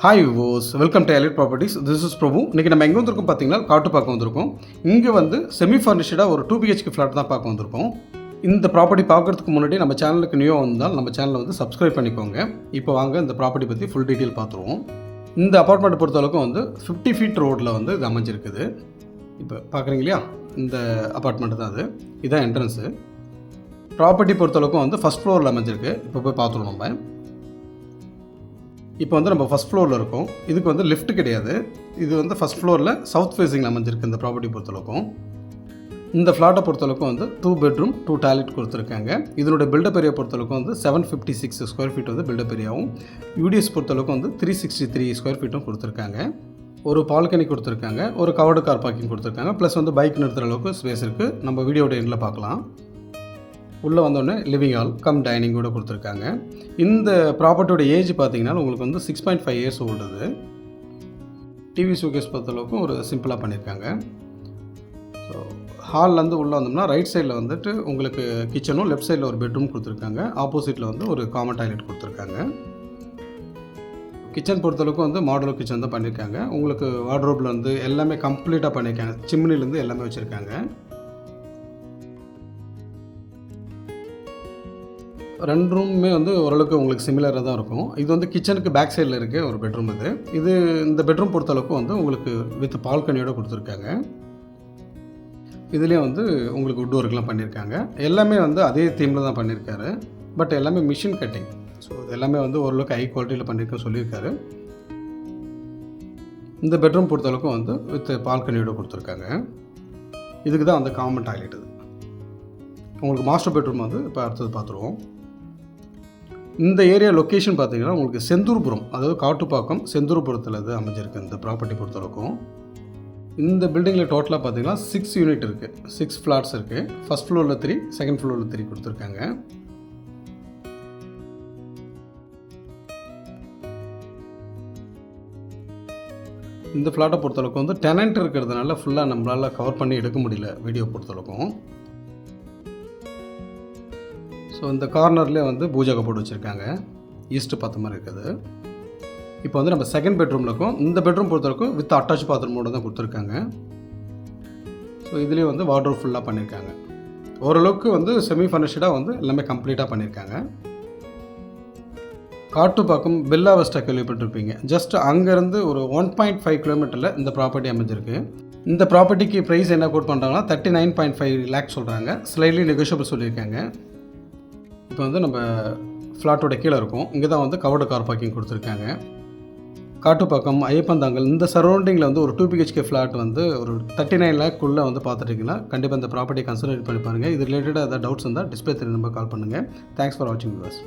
Hi விவோஸ், welcome to elite properties. This is Prabhu. இன்றைக்கி நம்ம எங்கே வந்திருக்கோம் பார்த்தீங்கன்னா, காட்டு பார்க்க வந்திருக்கோம். இங்கே வந்து செமி ஃபர்னிஷ்டாக ஒரு 2 BHK ஃப்ளாட் தான் பார்க்க வந்திருக்கோம். இந்த ப்ராப்பர்ட்டி பார்க்குறதுக்கு முன்னாடி நம்ம சேனலுக்கு நியூ வந்தால் நம்ம சேனலை வந்து சப்ஸ்கிரைப் பண்ணிக்கோங்க. இப்போ வாங்க இந்த ப்ராப்பர்ட்டி பற்றி ஃபுல் டீட்டெயில் பார்த்துருவோம். இந்த அப்பார்ட்மெண்ட் பொறுத்தளவுக்கு வந்து 50 ஃபீட் ரோடில் வந்து இது அமைஞ்சிருக்குது. இப்போ பார்க்குறீங்க இல்லையா, இந்த அப்பார்ட்மெண்ட் தான் அது. இதுதான் என்ட்ரன்ஸு. ப்ராப்பர்ட்டி பொறுத்தளவுக்கு வந்து ஃபஸ்ட் ஃப்ளோரில் அமைஞ்சிருக்கு. இப்போ போய் பார்த்துருவோம் நம்ம. இப்போ வந்து நம்ம ஃபஸ்ட் ஃப்ளோரில் இருக்கோம். இதுக்கு வந்து லிஃப்ட் கிடையாது. இது வந்து ஃபஸ்ட் ஃப்ளோரில் சவுத் ஃபேஸிங்கில் அமைஞ்சிருக்கு இந்த ப்ராப்பர்ட்டி பொறுத்தளவுக்கும். இந்த ஃப்ளாட்டை பொறுத்தளவுக்கும் வந்து 2 பெட்ரூம் 2 டாய்லெட் கொடுத்துருக்காங்க. இதனுடைய பில்டப் ஏரியா பொறுத்தளவுக்கும் வந்து 756 ஸ்கொயர் ஃபீட் வந்து பில்டப் ஏரியாவும், யூடிஎஸ் பொறுத்தளவுக்கு வந்து 363 ஸ்கொயர் ஃபீட்டும் கொடுத்துருக்காங்க. ஒரு பால்கனி கொடுத்துருக்காங்க, ஒரு கவர்டு கார் பார்க்கிங் கொடுத்துருக்காங்க, ப்ளஸ் வந்து பைக் நிறுத்துகிற அளவுக்கு ஸ்பேஸ் இருக்குது. நம்ம வீடியோட எண்டில் பார்க்கலாம். உள்ளே வந்தோடனே லிவிங் ஹால் கம் டைனிங் கூட கொடுத்துருக்காங்க. இந்த ப்ராப்பர்ட்டியோட ஏஜ் பார்த்தீங்கன்னா உங்களுக்கு வந்து 6.5 இயர்ஸ் ஓல்டுது. டிவி ஷோகேஸ் பொறுத்தளவுக்கு ஒரு சிம்பிளாக பண்ணியிருக்காங்க. ஸோ ஹால்லேருந்து உள்ளே வந்தோம்னா ரைட் சைடில் வந்துட்டு உங்களுக்கு கிச்சனும், லெஃப்ட் சைடில் ஒரு பெட்ரூம் கொடுத்துருக்காங்க. ஆப்போசிட்டில் வந்து ஒரு காமன் டாய்லெட் கொடுத்துருக்காங்க. கிச்சன் பொறுத்தளவுக்கு வந்து மாடுலர் கிச்சன் தான் பண்ணியிருக்காங்க. உங்களுக்கு வார்ட்ரோப்பில் வந்து எல்லாமே கம்ப்ளீட்டாக பண்ணியிருக்காங்க. சிம்னிலேருந்து எல்லாமே வச்சுருக்காங்க. 2 ரூமுமே வந்து ஓரளவுக்கு உங்களுக்கு சிமிலராக தான் இருக்கும். இது வந்து கிச்சனுக்கு பேக் சைடில் இருக்க ஒரு பெட்ரூம் இது. இந்த பெட்ரூம் பொறுத்தளவுக்கு வந்து உங்களுக்கு வித் பால்கனியோடு கொடுத்துருக்காங்க. இதுலேயே வந்து உங்களுக்கு வுட் ஒர்க்லாம் பண்ணியிருக்காங்க. எல்லாமே வந்து அதே தீமில் தான் பண்ணியிருக்காரு. பட் எல்லாமே மிஷின் கட்டிங். ஸோ இது எல்லாமே வந்து ஓரளவுக்கு ஹை குவாலிட்டியில் பண்ணியிருக்கேன்னு சொல்லியிருக்காரு. இந்த பெட்ரூம் பொறுத்தளவுக்கு வந்து வித் பால்கனியோடு கொடுத்துருக்காங்க. இதுக்கு தான் வந்து காமன் டாய்லெட் இது. உங்களுக்கு மாஸ்டர் பெட்ரூம் வந்து இப்போ அடுத்தது பார்த்துருவோம். இந்த ஏரியா லொக்கேஷன் பார்த்தீங்கன்னா உங்களுக்கு செந்தூர்புரம், அதாவது காட்டுப்பாக்கம் செந்தூர்புரத்தில் இது அமைஞ்சிருக்கு இந்த ப்ராப்பர்ட்டி பொறுத்தளவுக்கும். இந்த பில்டிங்கில் டோட்டலாக பார்த்தீங்கன்னா 6 யூனிட் இருக்குது, 6 ஃப்ளாட்ஸ் இருக்குது. ஃபஸ்ட் ஃப்ளோரில் 3, செகண்ட் ஃப்ளோரில் 3 கொடுத்துருக்காங்க. இந்த ஃப்ளாட்டை பொறுத்தளவுக்கு வந்து டெனண்ட் இருக்கிறதுனால ஃபுல்லாக நம்மளால் கவர் பண்ணி எடுக்க முடியல வீடியோ பொறுத்தளவுக்கும். ஸோ இந்த கார்னர்லேயே வந்து பூஜை கபோர்டு வச்சுருக்காங்க, ஈஸ்ட்டு பார்த்த மாதிரி இருக்குது. இப்போ வந்து நம்ம செகண்ட் பெட்ரூமில் இருக்கோம். இந்த பெட்ரூம் பொறுத்தவரைக்கும் வித் அட்டாச் பாத்ரூமோடு தான் கொடுத்துருக்காங்க. ஸோ இதுலேயே வந்து வார்ட்ரோப் ஃபுல்லாக பண்ணியிருக்காங்க. ஓரளவுக்கு வந்து செமி ஃபர்னிஷ்டாக வந்து எல்லாமே கம்ப்ளீட்டாக பண்ணியிருக்காங்க. காட்டுப்பாக்கம் பெல்லா வெஸ்டா கேள்விப்பட்டிருப்பீங்க. ஜஸ்ட் அங்கேருந்து ஒரு 1.5 கிலோமீட்டரில் இந்த ப்ராப்பர்ட்டி அமைஞ்சிருக்கு. இந்த ப்ராப்பர்ட்டிக்கு ப்ரைஸ் என்ன கோட் பண்ணுறாங்கன்னா 39.5 லேக்ஸ் சொல்கிறாங்க. ஸ்லைட்லி நெகோஷியபிள் சொல்லியிருக்காங்க. இப்போ வந்து நம்ம ஃப்ளாட்டோட கீழே இருக்கும். இங்கே தான் வந்து கவர்டு கார் பார்க்கிங் கொடுத்துருக்காங்க. காட்டுப்பாக்கம், ஐயப்பந்தாங்கல் இந்த சரௌண்டிங்கில் வந்து ஒரு 2 BHK ஃப்ளாட் வந்து ஒரு 39 லேக்குள்ளே வந்து பார்த்துட்டிங்கன்னா கண்டிப்பாக இந்த ப்ராப்பர்ட்டி கன்சிடர் பண்ணி பாருங்கள். இது ரிலேட்டடாக ஏதாவது டவுட்ஸ் இருந்தால் டிஸ்பிளே தெரியும் நம்பர் கால் பண்ணுங்கள். தேங்க்ஸ் ஃபார் வாட்சிங் வியூவர்ஸ்.